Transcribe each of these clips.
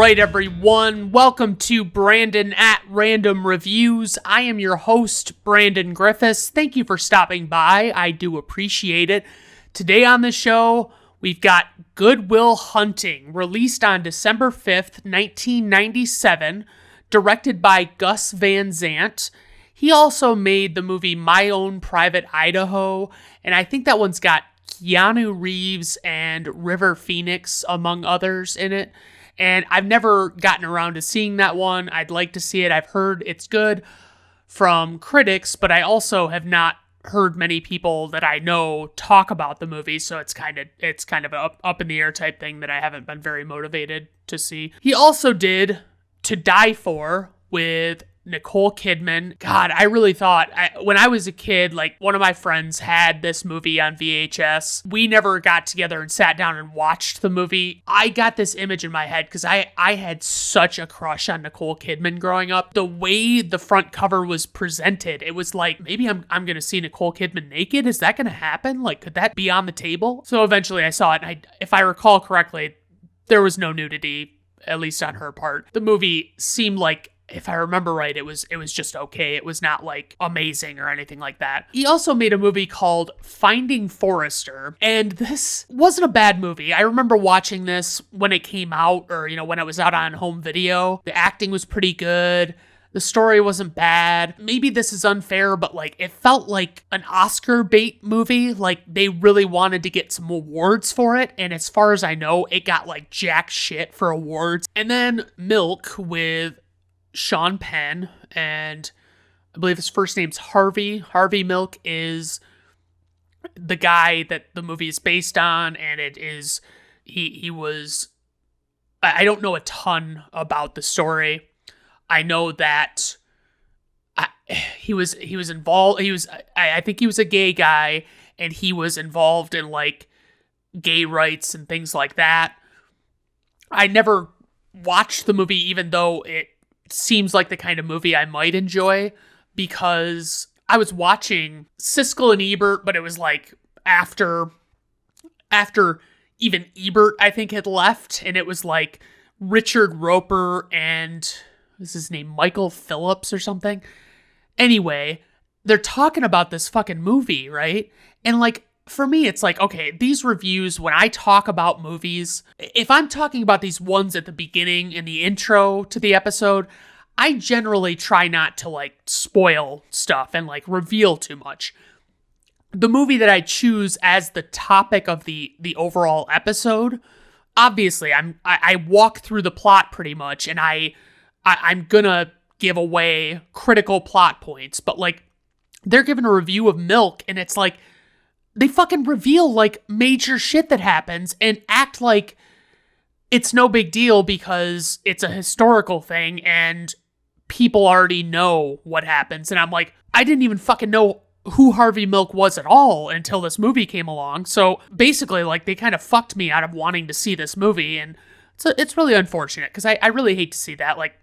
right, everyone. Welcome to Brandon at Random Reviews. I am your host, Brandon Griffes. Thank you for stopping by. I do appreciate it. Today on the show, we've got Good Will Hunting, released on December 5th, 1997, directed by Gus Van Sant. He also made the movie My Own Private Idaho, and I think that one's got Keanu Reeves and River Phoenix, among others, in it. And I've never gotten around to seeing that one. I'd like to see it. I've heard it's good from critics, but I also have not heard many people that I know talk about the movie, so it's kind of an up in the air type thing that I haven't been very motivated to see. He also did To Die For with Nicole Kidman. God, I really thought, when I was a kid, like, one of my friends had this movie on VHS. We never got together and sat down and watched the movie. I got this image in my head because I had such a crush on Nicole Kidman growing up. The way the front cover was presented, it was like, maybe I'm going to see Nicole Kidman naked? Is that going to happen? Like, could that be on the table? So eventually I saw it, and if I recall correctly, there was no nudity, at least on her part. The movie seemed like, if I remember right, it was just okay. It was not like amazing or anything like that. He also made a movie called Finding Forrester, and this wasn't a bad movie. I remember watching this when it came out, or, when it was out on home video. The acting was pretty good. The story wasn't bad. Maybe this is unfair, but like, it felt like an Oscar bait movie. Like, they really wanted to get some awards for it, and as far as I know, it got like jack shit for awards. And then Milk with Sean Penn, and I believe his first name's Harvey. Harvey Milk is the guy that the movie is based on, and it is, he was, I don't know a ton about the story. I know that he was involved, I think he was a gay guy, and he was involved in like gay rights and things like that. I never watched the movie, even though it seems like the kind of movie I might enjoy, because I was watching Siskel and Ebert, but it was like after even Ebert, I think, had left, and it was like Richard Roper and, what's his name, Michael Phillips or something. Anyway, they're talking about this fucking movie, right? And like, for me, it's like, okay, these reviews, when I talk about movies, if I'm talking about these ones at the beginning in the intro to the episode, I generally try not to like spoil stuff and like reveal too much. The movie that I choose as the topic of the overall episode, obviously I walk through the plot pretty much, and I'm gonna give away critical plot points, but like, they're giving a review of Milk, and it's like, they fucking reveal like major shit that happens and act like it's no big deal because it's a historical thing and people already know what happens. And I'm like, I didn't even fucking know who Harvey Milk was at all until this movie came along. So basically, like, they kind of fucked me out of wanting to see this movie. And it's really unfortunate because I really hate to see that. Like,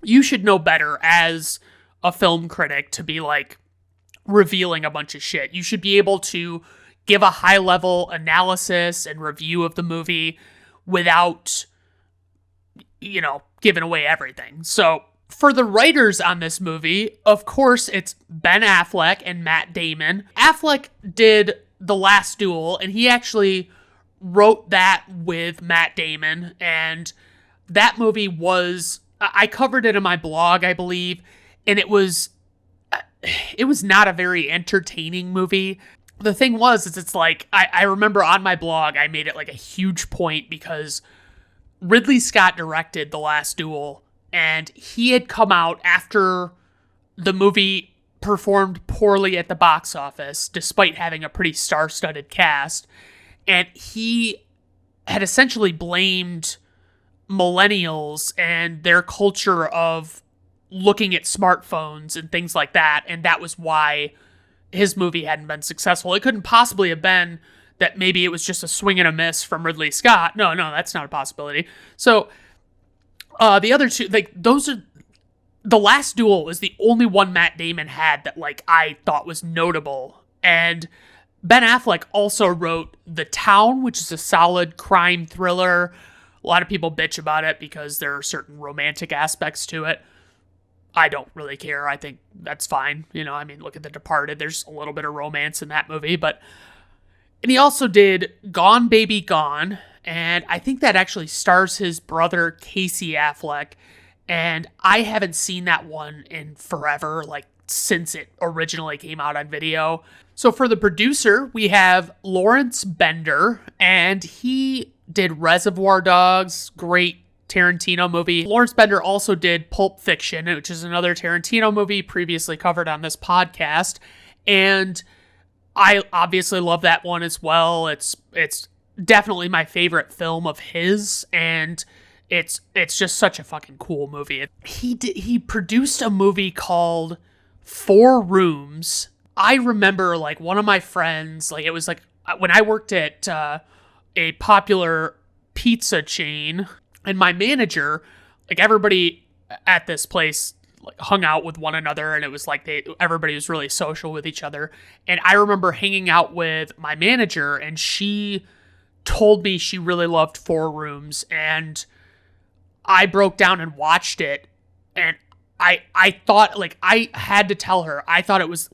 you should know better as a film critic to be like revealing a bunch of shit. You should be able to give a high-level analysis and review of the movie without, giving away everything. So, for the writers on this movie, of course, it's Ben Affleck and Matt Damon. Affleck did The Last Duel, and he actually wrote that with Matt Damon, and that movie was, I covered it in my blog, I believe, and it was not a very entertaining movie. The thing was, it's like, I remember on my blog, I made it like a huge point because Ridley Scott directed The Last Duel, and he had come out after the movie performed poorly at the box office, despite having a pretty star-studded cast, and he had essentially blamed millennials and their culture of looking at smartphones and things like that, and that was why his movie hadn't been successful. It couldn't possibly have been that maybe it was just a swing and a miss from Ridley Scott. No, that's not a possibility. So, the other two, like, those are, The Last Duel was the only one Matt Damon had that, like, I thought was notable, and Ben Affleck also wrote The Town, which is a solid crime thriller. A lot of people bitch about it because there are certain romantic aspects to it. I don't really care. I think that's fine. Look at The Departed. There's a little bit of romance in that movie, and he also did Gone Baby Gone, and I think that actually stars his brother Casey Affleck, and I haven't seen that one in forever, since it originally came out on video. So for the producer, we have Lawrence Bender, and he did Reservoir Dogs, great Tarantino movie. Lawrence Bender also did Pulp Fiction, which is another Tarantino movie previously covered on this podcast, and I obviously love that one as well. It's definitely my favorite film of his, and it's just such a fucking cool movie. He produced a movie called 4 Rooms. I remember one of my friends, it was when I worked at a popular pizza chain, and my manager, everybody at this place hung out with one another, and it was everybody was really social with each other. And I remember hanging out with my manager, and she told me she really loved 4 Rooms, and I broke down and watched it, and I thought, I had to tell her, I thought it was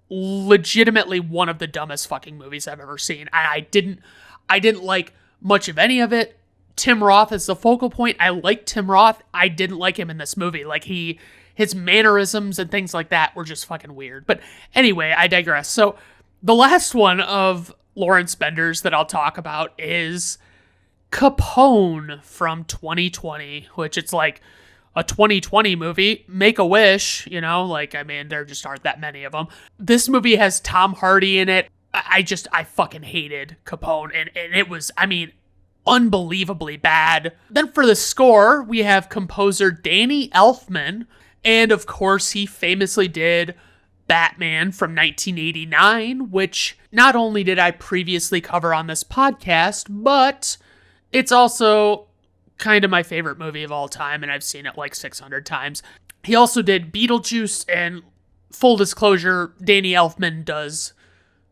legitimately one of the dumbest fucking movies I've ever seen. I didn't like much of any of it. Tim Roth is the focal point. I like Tim Roth. I didn't like him in this movie. His mannerisms and things like that were just fucking weird. But anyway, I digress. So the last one of Lawrence Bender's that I'll talk about is Capone from 2020, which it's a 2020 movie. Make-A-Wish, there just aren't that many of them. This movie has Tom Hardy in it. I fucking hated Capone, and it was, unbelievably bad. Then for the score, we have composer Danny Elfman, and of course he famously did Batman from 1989, which not only did I previously cover on this podcast, but it's also kind of my favorite movie of all time, and I've seen it 600 times. He also did Beetlejuice, and full disclosure, Danny Elfman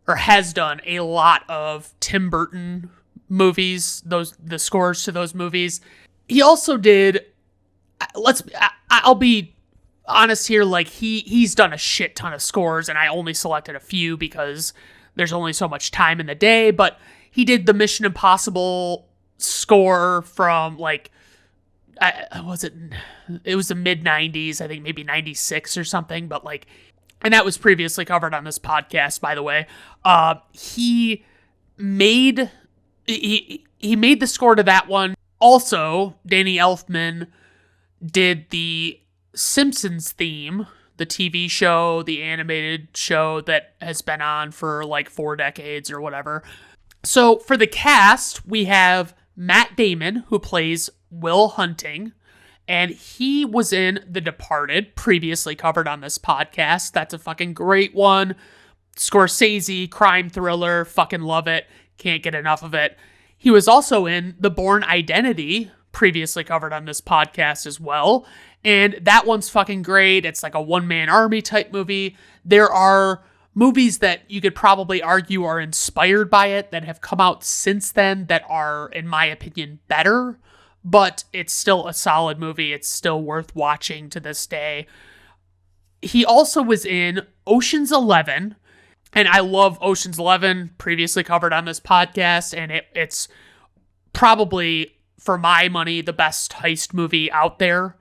has done a lot of Tim Burton movies, the scores to those movies. He also did, I'll be honest here, he's done a shit ton of scores, and I only selected a few because there's only so much time in the day, but he did the Mission Impossible score from it was the mid 90s, I think maybe 96 or something, but and that was previously covered on this podcast, by the way. He made the score to that one. Also, Danny Elfman did the Simpsons theme, the TV show, the animated show that has been on for 4 decades or whatever. So for the cast, we have Matt Damon, who plays Will Hunting, and he was in The Departed, previously covered on this podcast. That's a fucking great one. Scorsese, crime thriller, fucking love it. Can't get enough of it. He was also in The Bourne Identity, previously covered on this podcast as well. And that one's fucking great. It's a one-man army type movie. There are movies that you could probably argue are inspired by it that have come out since then that are, in my opinion, better. But it's still a solid movie. It's still worth watching to this day. He also was in Ocean's 11. And I love Ocean's 11, previously covered on this podcast, and it's probably, for my money, the best heist movie out there.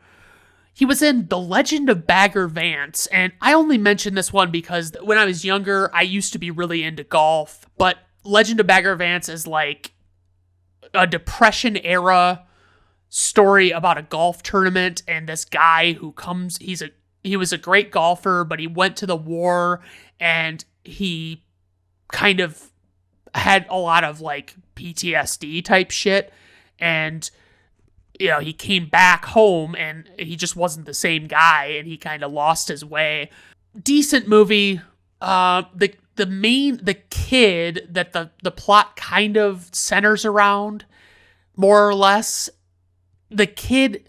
He was in The Legend of Bagger Vance, and I only mention this one because when I was younger, I used to be really into golf, but Legend of Bagger Vance is a Depression-era story about a golf tournament, and this guy who comes, he was a great golfer, but he went to the war, and he kind of had a lot of PTSD type shit, and he came back home and he just wasn't the same guy, and he kind of lost his way. Decent movie. The kid that the plot kind of centers around, more or less, the kid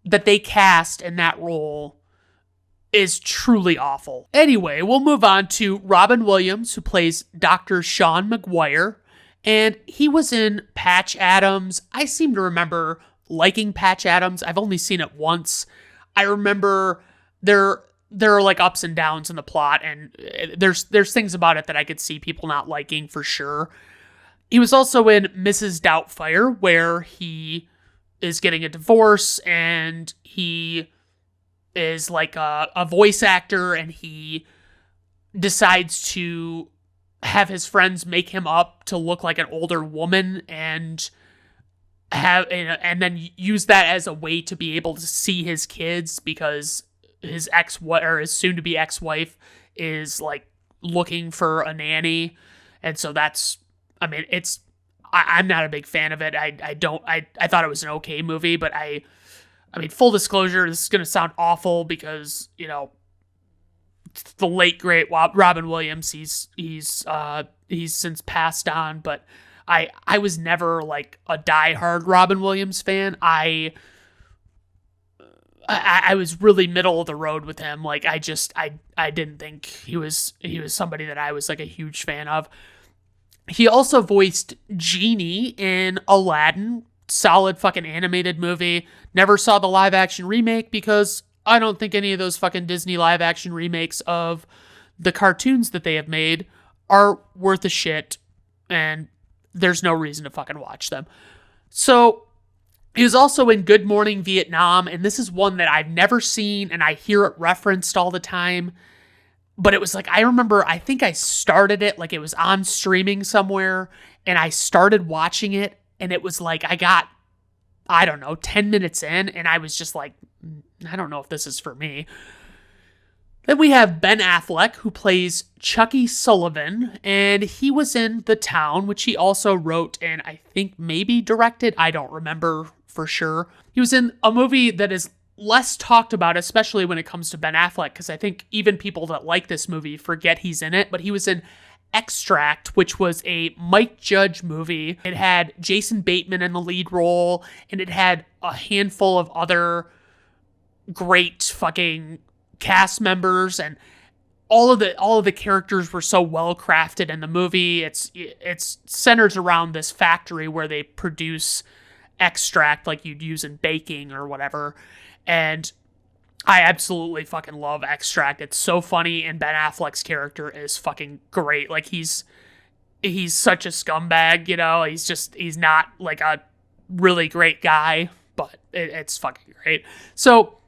that they cast in that role is truly awful. Anyway, we'll move on to Robin Williams, who plays Dr. Sean McGuire, And he was in Patch Adams. I seem to remember liking Patch Adams. I've only seen it once. I remember there are like ups and downs in the plot, and there's things about it that I could see people not liking for sure. He was also in Mrs. Doubtfire, where he is getting a divorce, and he is like a voice actor, and he decides to have his friends make him up to look like an older woman, and then use that as a way to be able to see his kids, because his his soon-to-be ex-wife is like looking for a nanny. And so I'm not a big fan of it. I thought it was an okay movie, but I mean, full disclosure, this is going to sound awful because, the late great Robin Williams, he's since passed on, but I was never like a diehard Robin Williams fan. I was really middle of the road with him. Like I didn't think he was somebody that I was like a huge fan of. He also voiced Genie in Aladdin. Solid fucking animated movie. Never saw the live action remake because I don't think any of those fucking Disney live action remakes of the cartoons that they have made are worth a shit, and there's no reason to fucking watch them. So he was also in Good Morning Vietnam, and this is one that I've never seen, and I hear it referenced all the time. But it was like, I remember, I think I started it, like it was on streaming somewhere, and I started watching it, and it was like, I got, 10 minutes in, and I was just like, I don't know if this is for me. Then we have Ben Affleck, who plays Chucky Sullivan, and he was in The Town, which he also wrote and I think maybe directed. I don't remember for sure. He was in a movie that is less talked about, especially when it comes to Ben Affleck, because I think even people that like this movie forget he's in it, but he was in Extract, which was a Mike Judge movie. It had Jason Bateman in the lead role, and it had a handful of other great fucking cast members, and all of the characters were so well crafted in the movie. It's centers around this factory where they produce extract like you'd use in baking or whatever. And I absolutely fucking love Extract. It's so funny, and Ben Affleck's character is fucking great. Like he's such a scumbag, he's not like a really great guy, but it's fucking great. So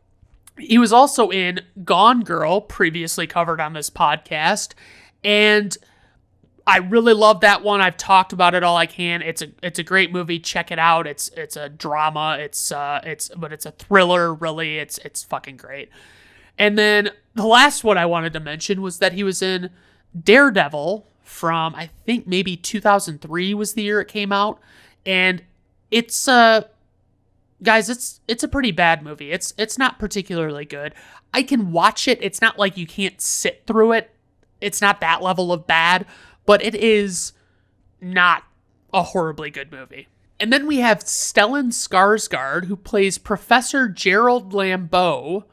he was also in Gone Girl, previously covered on this podcast, and I really love that one. I've talked about it all I can. It's a great movie. Check it out. It's a drama. But it's a thriller. Really, it's fucking great. And then the last one I wanted to mention was that he was in Daredevil from, I think maybe 2003 was the year it came out, and it's guys, it's a pretty bad movie. It's not particularly good. I can watch it. It's not like you can't sit through it. It's not that level of bad, but it is not a horribly good movie. And then we have Stellan Skarsgård, who plays Professor Gerald Lambeau,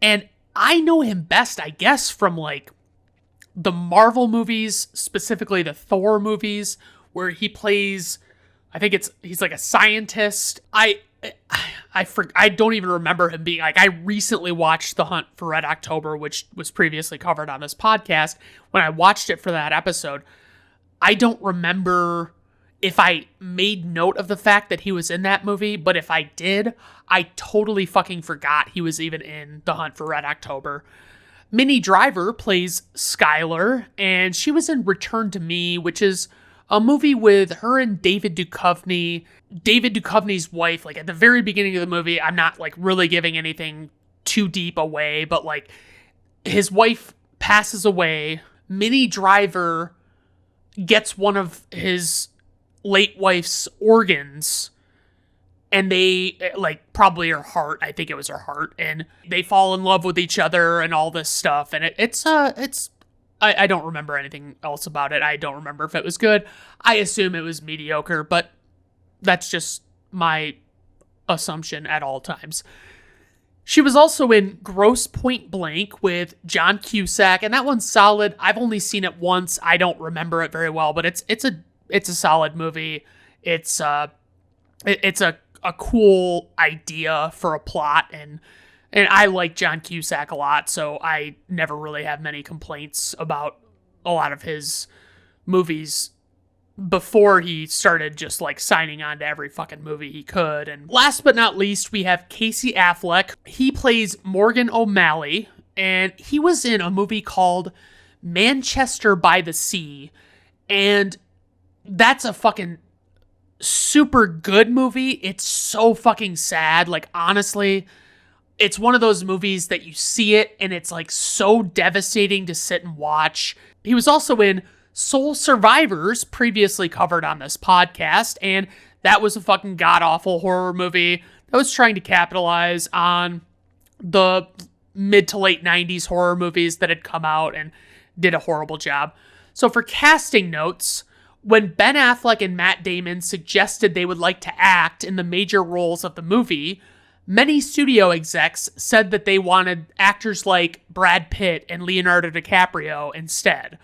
and I know him best, I guess, from like the Marvel movies, specifically the Thor movies, where he plays, I think he's like a scientist. I don't even remember him being like, I recently watched The Hunt for Red October, which was previously covered on this podcast. When I watched it for that episode, I don't remember if I made note of the fact that he was in that movie, but if I did, I totally fucking forgot he was even in The Hunt for Red October. Minnie Driver plays Skylar, and she was in Return to Me, which is a movie with her and David Duchovny. David Duchovny's wife, like at the very beginning of the movie, I'm not like really giving anything too deep away, but like his wife passes away. Minnie Driver gets one of his late wife's organs, and they like probably her heart. I think it was her heart, and they fall in love with each other and all this stuff. And I don't remember anything else about it. I don't remember if it was good. I assume it was mediocre, but that's just my assumption at all times. She was also in Grosse Point Blank with John Cusack, and that one's solid. I've only seen it once. I don't remember it very well, but it's a it's a solid movie. It's it's a cool idea for a plot, and I like John Cusack a lot, so I never really have many complaints about a lot of his movies before he started just like signing on to every fucking movie he could. And last but not least, we have Casey Affleck. He plays Morgan O'Malley, and he was in a movie called Manchester by the Sea, and that's a fucking super good movie. It's so fucking sad. Like, honestly, it's one of those movies that you see it and it's like so devastating to sit and watch. He was also in Soul Survivors, previously covered on this podcast, and that was a fucking god-awful horror movie that was trying to capitalize on the mid to late 90s horror movies that had come out and did a horrible job. So for casting notes, when Ben Affleck and Matt Damon suggested they would like to act in the major roles of the movie, many studio execs said that they wanted actors like Brad Pitt and Leonardo DiCaprio instead.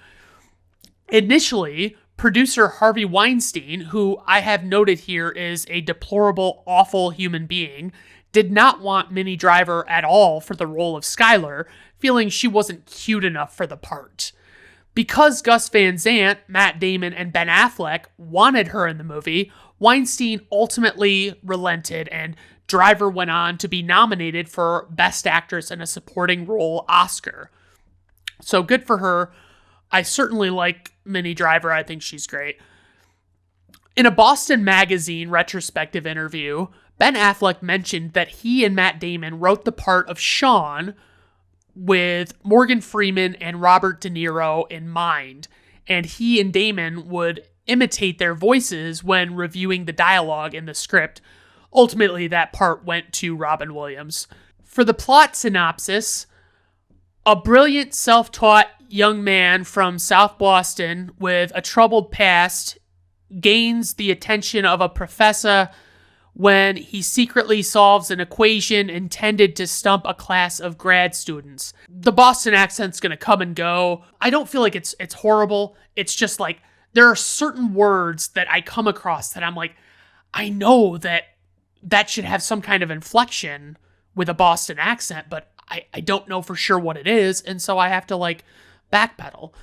Initially, producer Harvey Weinstein, who I have noted here is a deplorable, awful human being, did not want Minnie Driver at all for the role of Skylar, feeling she wasn't cute enough for the part. Because Gus Van Sant, Matt Damon, and Ben Affleck wanted her in the movie, Weinstein ultimately relented, and Driver went on to be nominated for Best Actress in a Supporting Role Oscar. So good for her. I certainly like Minnie Driver. I think she's great. In a Boston Magazine retrospective interview, Ben Affleck mentioned that he and Matt Damon wrote the part of Sean with Morgan Freeman and Robert De Niro in mind, and he and Damon would imitate their voices when reviewing the dialogue in the script. Ultimately, that part went to Robin Williams. For the plot synopsis, a brilliant, self-taught young man from South Boston with a troubled past gains the attention of a professor when he secretly solves an equation intended to stump a class of grad students. The Boston accent's going to come and go. I don't feel like it's horrible. It's just like there are certain words that I come across that I'm like, I know that should have some kind of inflection with a Boston accent, but I don't know for sure what it is, and so I have to like backpedal.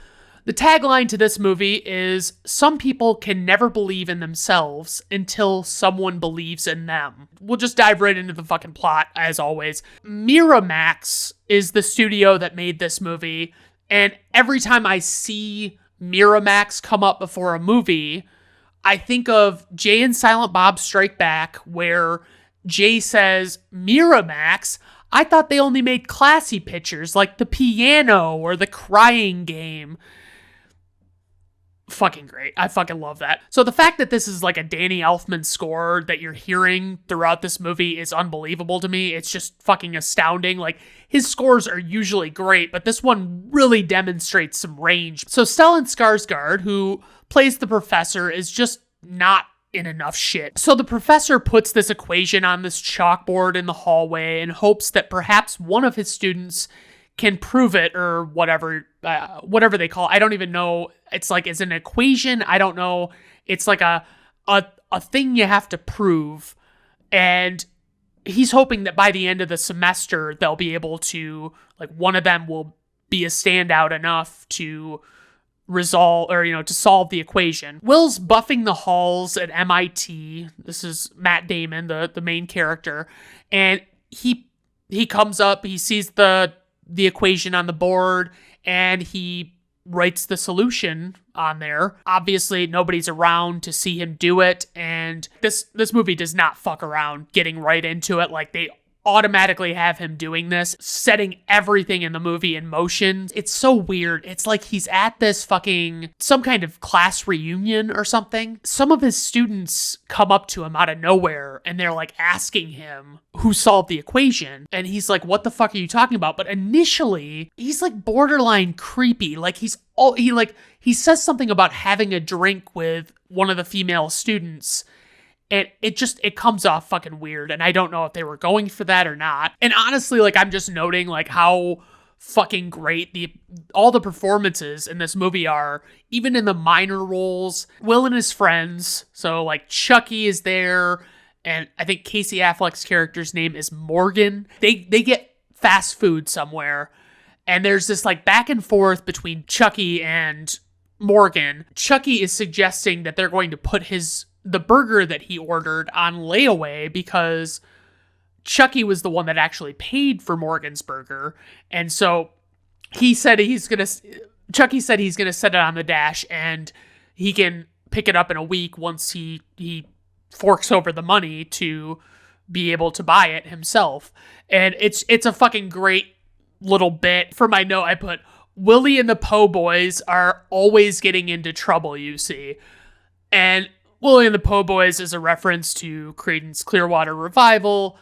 The tagline to this movie is, some people can never believe in themselves until someone believes in them. We'll just dive right into the fucking plot, as always. Miramax is the studio that made this movie, and every time I see Miramax come up before a movie, I think of Jay and Silent Bob Strike Back, where Jay says, Miramax? I thought they only made classy pictures like The Piano or The Crying Game. Fucking great. I fucking love that. So the fact that this is like a Danny Elfman score that you're hearing throughout this movie is unbelievable to me. It's just fucking astounding. Like, his scores are usually great, but this one really demonstrates some range. So Stellan Skarsgård, who plays the professor, is just not in enough shit. So the professor puts this equation on this chalkboard in the hallway and hopes that perhaps one of his students can prove it, or whatever they call it. I don't even know. It's like, it's an equation. I don't know. It's like a thing you have to prove. And he's hoping that by the end of the semester, they'll be able to, like, one of them will be a standout enough to resolve, or, to solve the equation. Will's buffing the halls at MIT. This is Matt Damon, the main character. And he comes up, he sees the equation on the board, and he writes the solution on there. Obviously, nobody's around to see him do it, and this movie does not fuck around getting right into it. Like, they automatically have him doing this, setting everything in the movie in motion. It's so weird. It's like he's at this fucking, some kind of class reunion or something. Some of his students come up to him out of nowhere, and they're like asking him who solved the equation. And he's like, what the fuck are you talking about? But initially, he's like borderline creepy. Like, he says something about having a drink with one of the female students, and it comes off fucking weird, and I don't know if they were going for that or not. And honestly, like, I'm just noting, like, how fucking great. All the performances in this movie are, even in the minor roles, Will and his friends. So like Chucky is there, and I think Casey Affleck's character's name is Morgan. They get fast food somewhere, and there's this like back and forth between Chucky and Morgan. Chucky is suggesting that they're going to put the burger that he ordered on layaway because Chucky was the one that actually paid for Morgan's burger. And so Chucky said he's going to set it on the dash and he can pick it up in a week once he forks over the money to be able to buy it himself. And it's a fucking great little bit. For my note, I put, Willie and the Po' Boys are always getting into trouble, you see. And Willie and the Po' Boys is a reference to Creedence Clearwater Revival.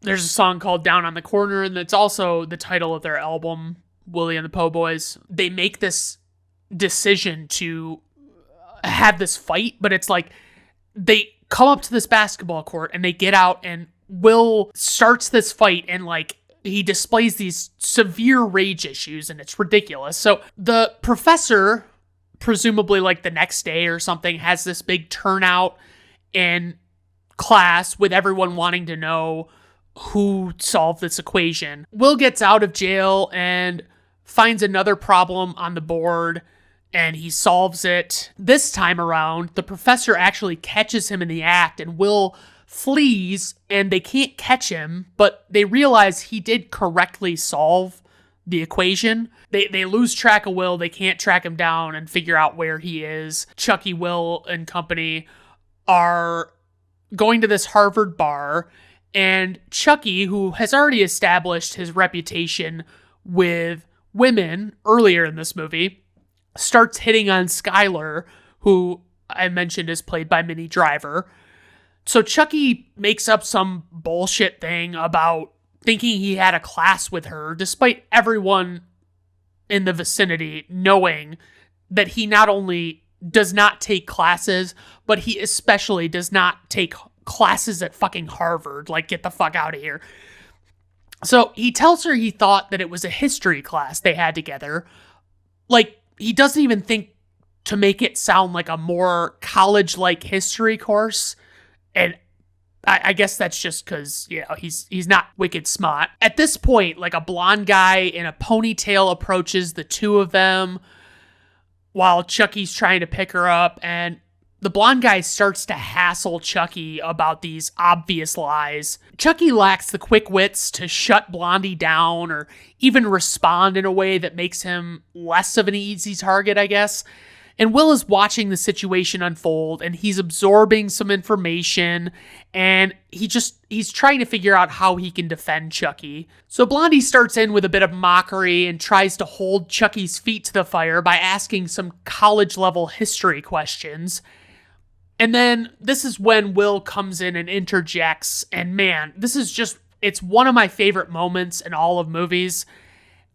There's a song called Down on the Corner, and that's also the title of their album, Willie and the Po' Boys. They make this decision to have this fight, but it's like they come up to this basketball court and they get out, and Will starts this fight and like he displays these severe rage issues, and it's ridiculous. So the professor, presumably like the next day or something, has this big turnout in class with everyone wanting to know who solved this equation. Will gets out of jail and finds another problem on the board, and he solves it. This time around, the professor actually catches him in the act, and Will flees, and they can't catch him, but they realize he did correctly solve the equation. They lose track of Will. They can't track him down and figure out where he is. Chucky, Will, and company are going to this Harvard bar, and Chucky, who has already established his reputation with women earlier in this movie, starts hitting on Skylar, who I mentioned is played by Minnie Driver. So Chucky makes up some bullshit thing about thinking he had a class with her, despite everyone in the vicinity knowing that he not only does not take classes, but he especially does not take classes at fucking Harvard. Like, get the fuck out of here. So he tells her he thought that it was a history class they had together. Like, he doesn't even think to make it sound like a more college-like history course. And I guess that's just because, you know, he's not wicked smart. At this point, like, a blonde guy in a ponytail approaches the two of them while Chucky's trying to pick her up, and the blonde guy starts to hassle Chucky about these obvious lies. Chucky lacks the quick wits to shut Blondie down or even respond in a way that makes him less of an easy target, I guess. And Will is watching the situation unfold, and he's absorbing some information, and he's trying to figure out how he can defend Chucky. So Blondie starts in with a bit of mockery and tries to hold Chucky's feet to the fire by asking some college-level history questions. And then this is when Will comes in and interjects, and man, it's one of my favorite moments in all of movies,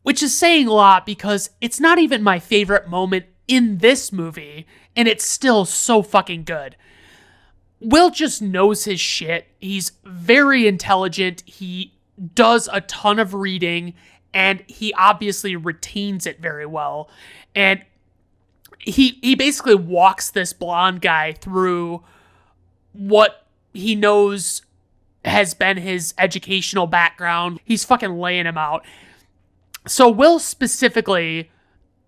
which is saying a lot because it's not even my favorite moment in this movie, and it's still so fucking good. Will just knows his shit. He's very intelligent. He does a ton of reading, and he obviously retains it very well. And he basically walks this blonde guy through what he knows has been his educational background. He's fucking laying him out. So Will specifically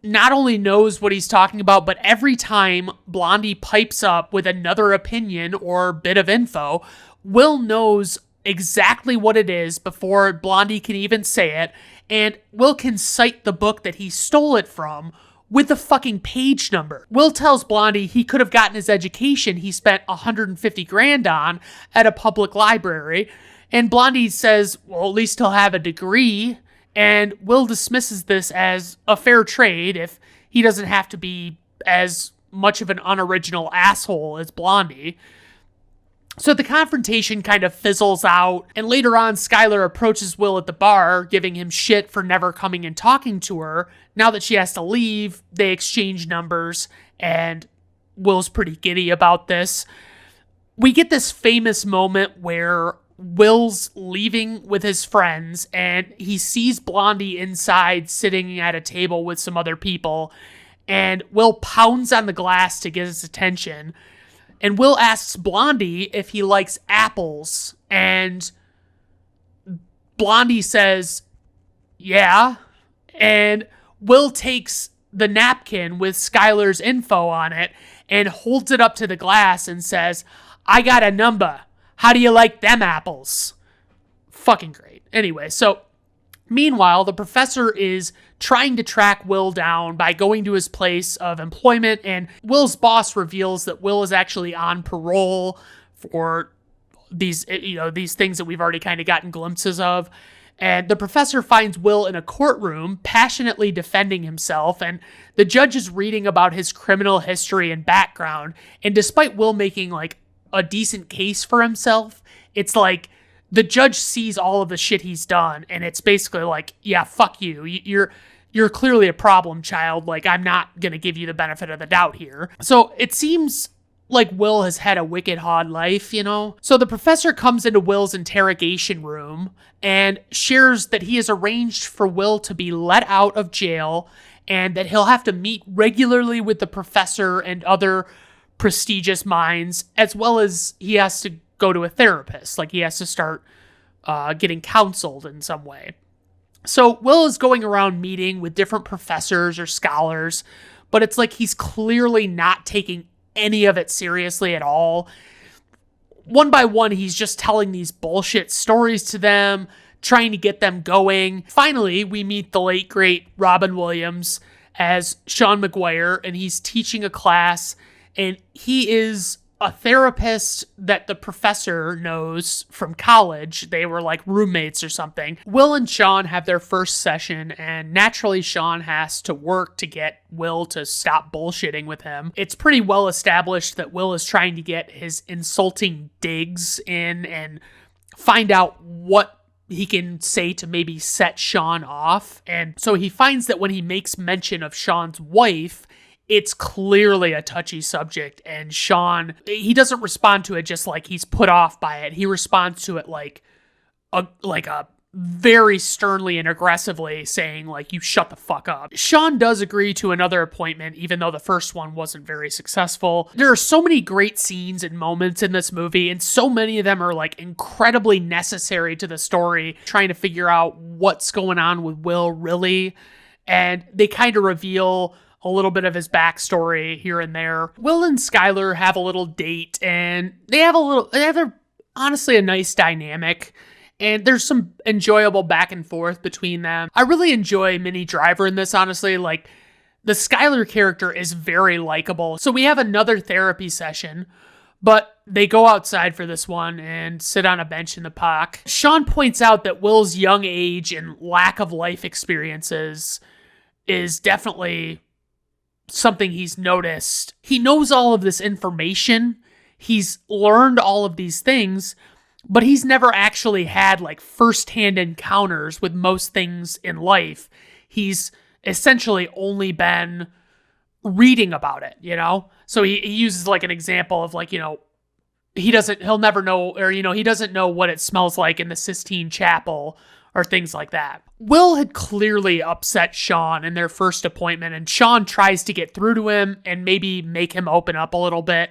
not only knows what he's talking about, but every time Blondie pipes up with another opinion or bit of info, Will knows exactly what it is before Blondie can even say it, and Will can cite the book that he stole it from with the fucking page number. Will tells Blondie he could have gotten his education he spent $150,000 on at a public library, and Blondie says, well, at least he'll have a degree. And Will dismisses this as a fair trade if he doesn't have to be as much of an unoriginal asshole as Blondie. So the confrontation kind of fizzles out, and later on Skylar approaches Will at the bar, giving him shit for never coming and talking to her. Now that she has to leave, they exchange numbers, and Will's pretty giddy about this. We get this famous moment where Will's leaving with his friends, and he sees Blondie inside sitting at a table with some other people, and Will pounds on the glass to get his attention, and Will asks Blondie if he likes apples, and Blondie says, yeah, and Will takes the napkin with Skylar's info on it and holds it up to the glass and says, I got a number. How do you like them apples? Fucking great. Anyway, so meanwhile, the professor is trying to track Will down by going to his place of employment, and Will's boss reveals that Will is actually on parole for these things that we've already kind of gotten glimpses of. And the professor finds Will in a courtroom, passionately defending himself, and the judge is reading about his criminal history and background. And despite Will making like a decent case for himself, it's like the judge sees all of the shit he's done, and it's basically like, yeah, fuck you. You're clearly a problem child. Like, I'm not going to give you the benefit of the doubt here. So it seems like Will has had a wicked hard life, you know? So the professor comes into Will's interrogation room and shares that he has arranged for Will to be let out of jail and that he'll have to meet regularly with the professor and other prestigious minds, as well as he has to go to a therapist. Like, he has to start getting counseled in some way. So Will is going around meeting with different professors or scholars, but it's like he's clearly not taking any of it seriously at all. One by one, he's just telling these bullshit stories to them, trying to get them going. Finally, we meet the late, great Robin Williams as Sean McGuire, and he's teaching a class, and he is a therapist that the professor knows from college. They were like roommates or something. Will and Sean have their first session, and naturally Sean has to work to get Will to stop bullshitting with him. It's pretty well established that Will is trying to get his insulting digs in and find out what he can say to maybe set Sean off. And so he finds that when he makes mention of Sean's wife, it's clearly a touchy subject, and Sean, he doesn't respond to it just like he's put off by it. He responds to it like a very sternly and aggressively, saying like, you shut the fuck up. Sean does agree to another appointment, even though the first one wasn't very successful. There are so many great scenes and moments in this movie, and so many of them are like incredibly necessary to the story, trying to figure out what's going on with Will really, and they kind of reveal a little bit of his backstory here and there. Will and Skylar have a little date, and they have honestly a nice dynamic, and there's some enjoyable back and forth between them. I really enjoy Minnie Driver in this, honestly. Like, the Skylar character is very likable. So we have another therapy session, but they go outside for this one and sit on a bench in the park. Sean points out that Will's young age and lack of life experiences is definitely something he's noticed. He knows all of this information. He's learned all of these things, but he's never actually had like firsthand encounters with most things in life. He's essentially only been reading about it, you know? So he uses like an example of like, you know, he'll never know, or, you know, he doesn't know what it smells like in the Sistine Chapel or things like that. Will had clearly upset Sean in their first appointment, and Sean tries to get through to him and maybe make him open up a little bit.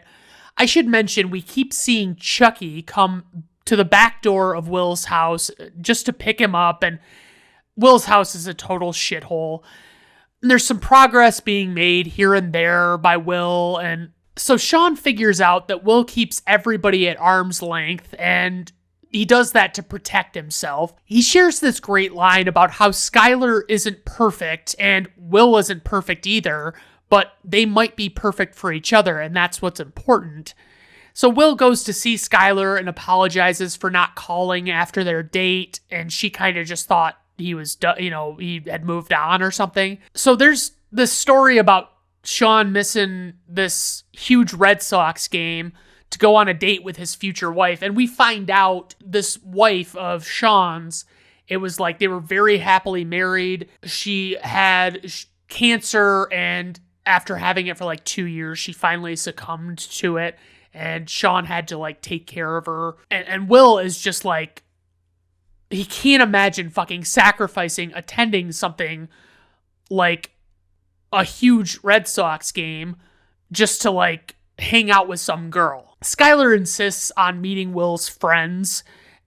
I should mention, we keep seeing Chucky come to the back door of Will's house just to pick him up, and Will's house is a total shithole. And there's some progress being made here and there by Will, and so Sean figures out that Will keeps everybody at arm's length, and he does that to protect himself. He shares this great line about how Skylar isn't perfect and Will isn't perfect either, but they might be perfect for each other, and that's what's important. So Will goes to see Skylar and apologizes for not calling after their date, and she kind of just thought he was, he had moved on or something. So there's this story about Sean missing this huge Red Sox game to go on a date with his future wife. And we find out this wife of Sean's, it was like they were very happily married. She had cancer, and after having it for like 2 years, she finally succumbed to it. and Sean had to like take care of her. And Will is just like, he can't imagine fucking sacrificing attending something like a huge Red Sox game just to like hang out with some girl. Skylar insists on meeting Will's friends,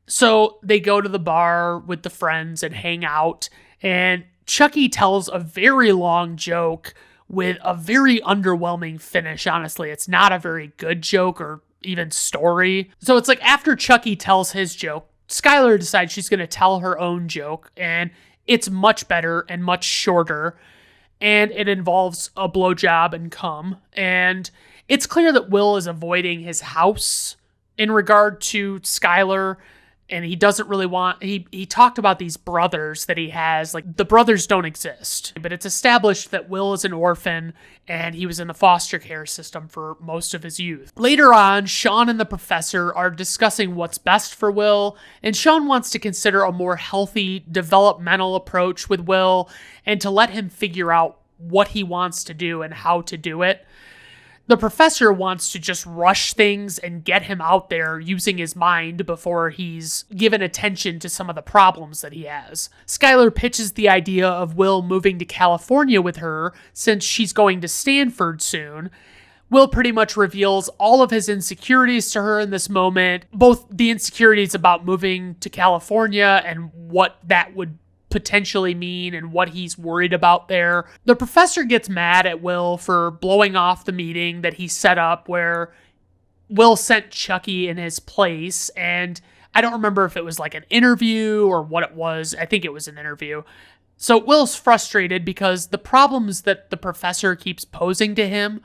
so they go to the bar with the friends and hang out, and Chucky tells a very long joke with a very underwhelming finish, honestly. It's not a very good joke or even story. So it's like after Chucky tells his joke, Skylar decides she's going to tell her own joke, and it's much better and much shorter, and it involves a blowjob and cum, and it's clear that Will is avoiding his house in regard to Skylar, and he doesn't really want, he talked about these brothers that he has, like the brothers don't exist, but it's established that Will is an orphan and he was in the foster care system for most of his youth. Later on, Sean and the professor are discussing what's best for Will, and Sean wants to consider a more healthy developmental approach with Will and to let him figure out what he wants to do and how to do it. The professor wants to just rush things and get him out there using his mind before he's given attention to some of the problems that he has. Skylar pitches the idea of Will moving to California with her since she's going to Stanford soon. Will pretty much reveals all of his insecurities to her in this moment, both the insecurities about moving to California and what that would potentially mean and what he's worried about there. The professor gets mad at Will for blowing off the meeting that he set up where Will sent Chucky in his place, and I don't remember if it was like an interview or what it was. I think it was an interview. So Will's frustrated because the problems that the professor keeps posing to him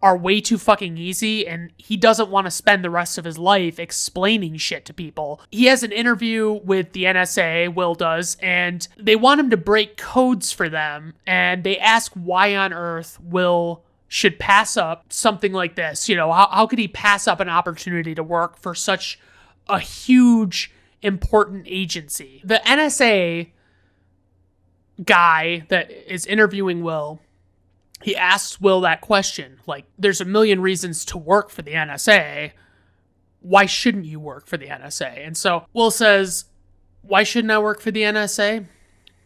are way too fucking easy, and he doesn't want to spend the rest of his life explaining shit to people. He has an interview with the NSA, Will does, and they want him to break codes for them, and they ask why on earth Will should pass up something like this. You know, how could he pass up an opportunity to work for such a huge, important agency? The NSA guy that is interviewing Will, he asks Will that question, like, there's a million reasons to work for the NSA. Why shouldn't you work for the NSA? And so Will says, why shouldn't I work for the NSA?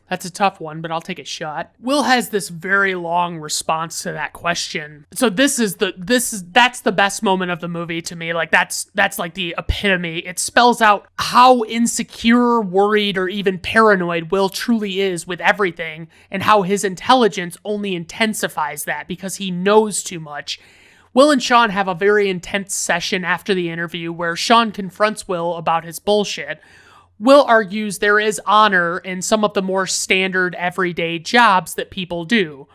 That's a tough one, but I'll take a shot. Will has this very long response to that question. So that's the best moment of the movie to me. Like that's like the epitome. It spells out how insecure, worried, or even paranoid Will truly is with everything, and how his intelligence only intensifies that because he knows too much. Will and Sean have a very intense session after the interview where Sean confronts Will about his bullshit. Will argues there is honor in some of the more standard everyday jobs that people do.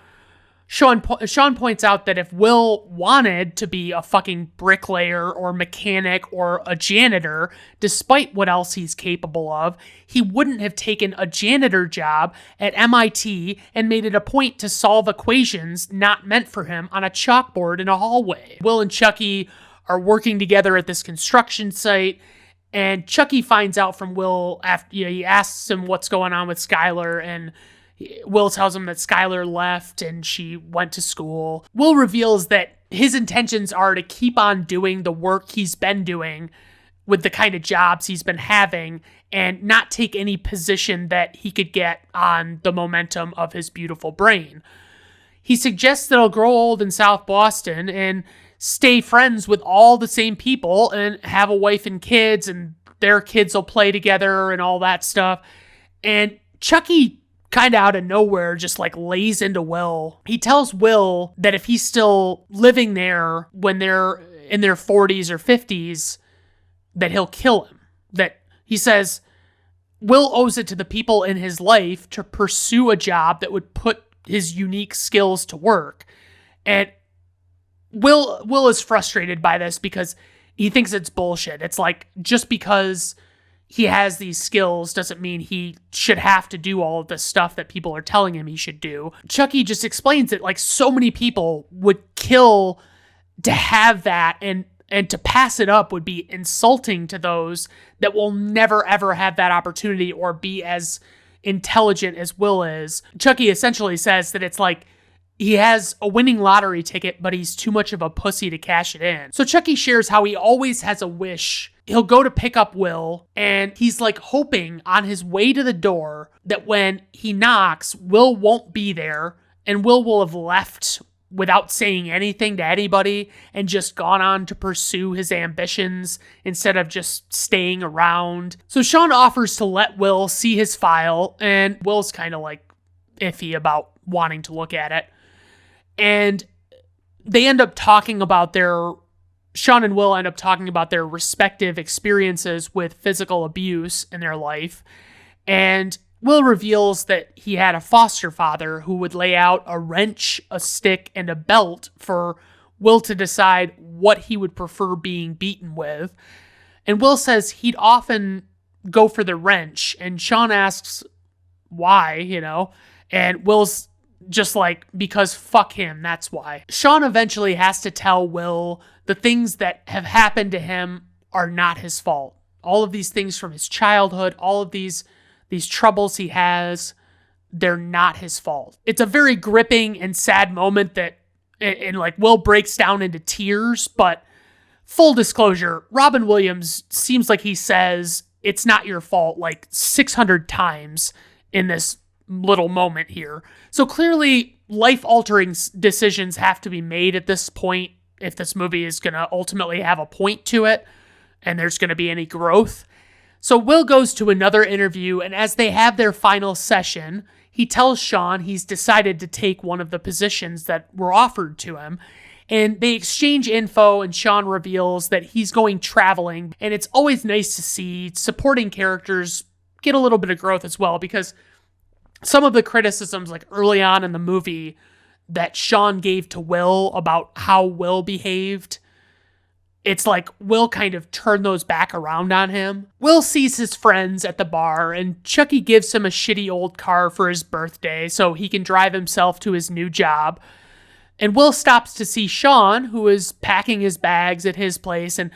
Sean points out that if Will wanted to be a fucking bricklayer or mechanic or a janitor, despite what else he's capable of, he wouldn't have taken a janitor job at MIT and made it a point to solve equations not meant for him on a chalkboard in a hallway. Will and Chucky are working together at this construction site, and Chucky finds out from Will after he asks him what's going on with Skylar, and Will tells him that Skylar left and she went to school. Will reveals that his intentions are to keep on doing the work he's been doing with the kind of jobs he's been having and not take any position that he could get on the momentum of his beautiful brain. He suggests that he'll grow old in South Boston and stay friends with all the same people and have a wife and kids, and their kids will play together and all that stuff. And Chucky kind of out of nowhere just like lays into Will. He tells Will that if he's still living there when they're in their 40s or 50s, that he'll kill him. That he says Will owes it to the people in his life to pursue a job that would put his unique skills to work. And Will is frustrated by this because he thinks it's bullshit. It's like, just because he has these skills doesn't mean he should have to do all of the stuff that people are telling him he should do. Chucky just explains that like so many people would kill to have that, and to pass it up would be insulting to those that will never ever have that opportunity or be as intelligent as Will is. Chucky essentially says that it's like, he has a winning lottery ticket, but he's too much of a pussy to cash it in. So Chucky shares how he always has a wish. He'll go to pick up Will, and he's like hoping on his way to the door that when he knocks, Will won't be there, and Will have left without saying anything to anybody and just gone on to pursue his ambitions instead of just staying around. So Sean offers to let Will see his file, and Will's kind of like iffy about wanting to look at it. And they end up talking about Sean and Will end up talking about their respective experiences with physical abuse in their life. And Will reveals that he had a foster father who would lay out a wrench, a stick, and a belt for Will to decide what he would prefer being beaten with. And Will says he'd often go for the wrench, and Sean asks why, and Will's just like, because fuck him, that's why. Sean eventually has to tell Will the things that have happened to him are not his fault. All of these things from his childhood, all of these troubles he has, they're not his fault. It's a very gripping and sad moment that, and like Will breaks down into tears, but full disclosure, Robin Williams seems like he says, it's not your fault like 600 times in this little moment here. So clearly life-altering decisions have to be made at this point if this movie is going to ultimately have a point to it and there's going to be any growth. So Will goes to another interview, and as they have their final session, he tells Sean he's decided to take one of the positions that were offered to him. And they exchange info, and Sean reveals that he's going traveling. And it's always nice to see supporting characters get a little bit of growth as well, because some of the criticisms like early on in the movie that Sean gave to Will about how Will behaved, it's like Will kind of turned those back around on him. Will sees his friends at the bar, and Chucky gives him a shitty old car for his birthday so he can drive himself to his new job. And Will stops to see Sean, who is packing his bags at his place, and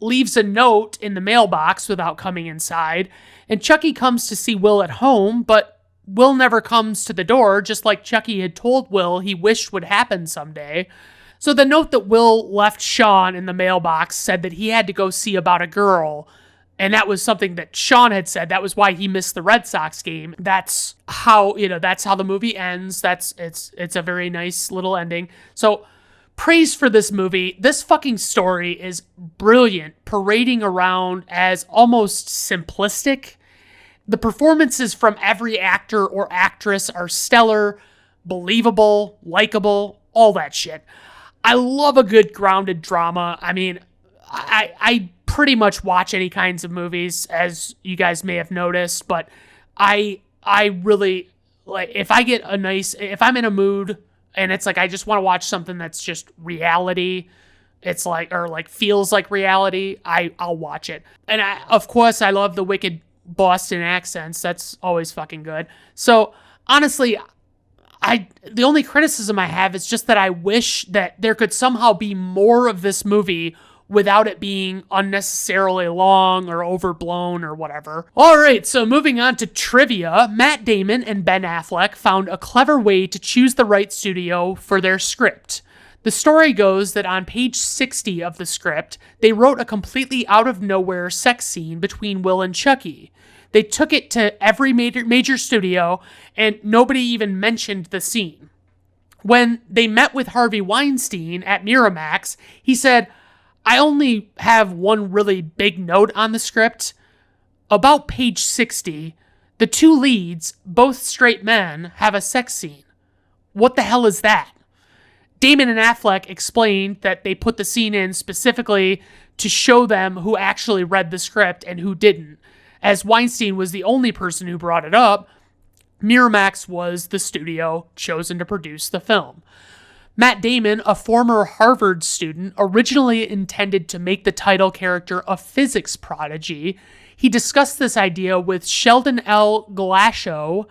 leaves a note in the mailbox without coming inside. And Chucky comes to see Will at home, but Will never comes to the door, just like Chucky had told Will he wished would happen someday. So the note that Will left Sean in the mailbox said that he had to go see about a girl, and that was something that Sean had said. That was why he missed the Red Sox game. That's how the movie ends. It's a very nice little ending. So praise for this movie. This fucking story is brilliant, parading around as almost simplistic. The performances from every actor or actress are stellar, believable, likable, all that shit. I love a good grounded drama. I mean, I pretty much watch any kinds of movies, as you guys may have noticed, but I really, like, if I'm in a mood and it's like I just want to watch something that's just reality, it's like, or like feels like reality, I'll watch it. And of course I love the wicked Boston accents. That's always fucking good. So honestly, the only criticism I have is just that I wish that there could somehow be more of this movie without it being unnecessarily long or overblown or whatever. All right, so moving on to trivia, Matt Damon and Ben Affleck found a clever way to choose the right studio for their script. The story goes that on page 60 of the script, they wrote a completely out-of-nowhere sex scene between Will and Chucky. They took it to every major studio, and nobody even mentioned the scene. When they met with Harvey Weinstein at Miramax, he said, I only have one really big note on the script. About page 60, the two leads, both straight men, have a sex scene. What the hell is that? Damon and Affleck explained that they put the scene in specifically to show them who actually read the script and who didn't. As Weinstein was the only person who brought it up, Miramax was the studio chosen to produce the film. Matt Damon, a former Harvard student, originally intended to make the title character a physics prodigy. He discussed this idea with Sheldon L. Glashow,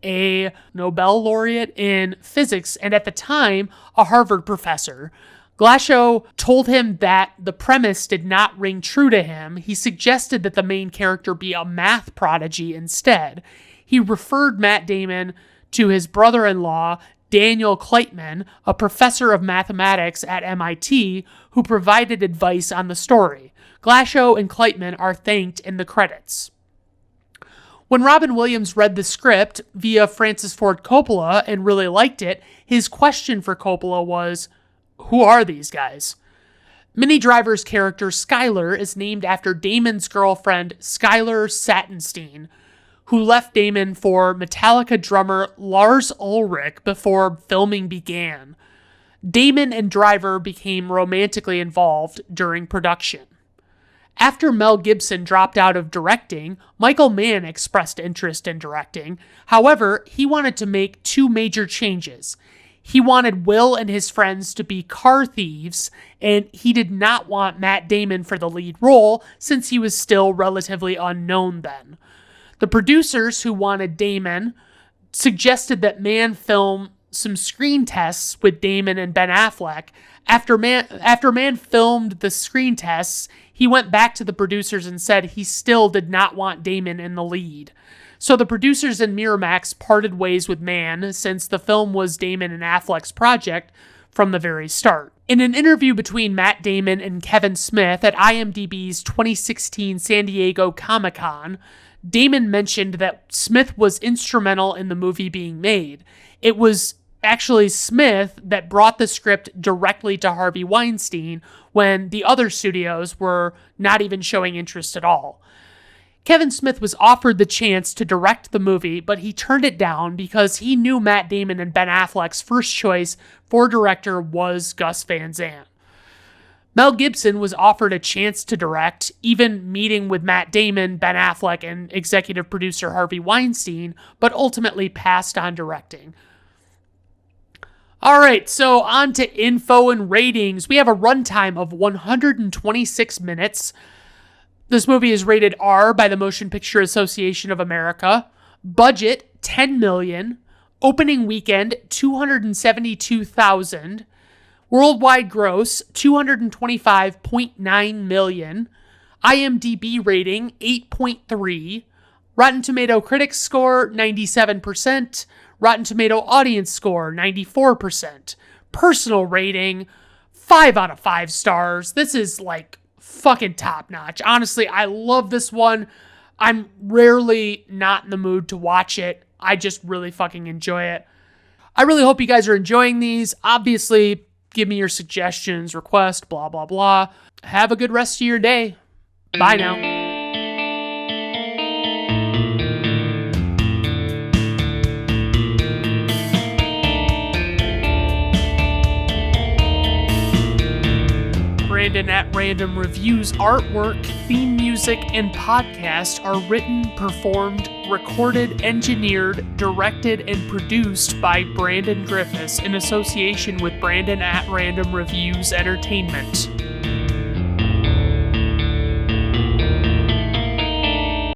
a Nobel laureate in physics and at the time a Harvard professor. Glashow told him that the premise did not ring true to him. He suggested that the main character be a math prodigy instead. He referred Matt Damon to his brother-in-law, Daniel Kleitman, a professor of mathematics at MIT, who provided advice on the story. Glashow and Kleitman are thanked in the credits. When Robin Williams read the script via Francis Ford Coppola and really liked it, his question for Coppola was, "Who are these guys?" Minnie Driver's character Skylar is named after Damon's girlfriend Skylar Satinstein, who left Damon for Metallica drummer Lars Ulrich before filming began. Damon and Driver became romantically involved during production. After Mel Gibson dropped out of directing, Michael Mann expressed interest in directing. However, he wanted to make two major changes. He wanted Will and his friends to be car thieves, and he did not want Matt Damon for the lead role since he was still relatively unknown then. The producers who wanted Damon suggested that Mann film some screen tests with Damon and Ben Affleck. After Mann filmed the screen tests, he went back to the producers and said he still did not want Damon in the lead. So the producers and Miramax parted ways with Mann since the film was Damon and Affleck's project from the very start. In an interview between Matt Damon and Kevin Smith at IMDb's 2016 San Diego Comic-Con, Damon mentioned that Smith was instrumental in the movie being made. It was actually Smith that brought the script directly to Harvey Weinstein when the other studios were not even showing interest at all. Kevin Smith was offered the chance to direct the movie, but he turned it down because he knew Matt Damon and Ben Affleck's first choice for director was Gus Van Sant. Mel Gibson was offered a chance to direct, even meeting with Matt Damon, Ben Affleck, and executive producer Harvey Weinstein, but ultimately passed on directing. All right, so on to info and ratings. We have a runtime of 126 minutes. This movie is rated R by the Motion Picture Association of America. Budget, $10 million. Opening weekend, $272,000. Worldwide gross, $225.9 million. IMDb rating, 8.3. Rotten Tomato critics score, 97%. Rotten Tomato audience score, 94%. Personal rating, 5 out of 5 stars. This is like fucking top notch. Honestly, I love this one. I'm rarely not in the mood to watch it. I just really fucking enjoy it. I really hope you guys are enjoying these. Obviously, give me your suggestions, requests, blah, blah, blah. Have a good rest of your day. Bye now. Brandon at Random Reviews artwork, theme music, and podcast are written, performed, recorded, engineered, directed, and produced by Brandon Griffes in association with Brandon at Random Reviews Entertainment.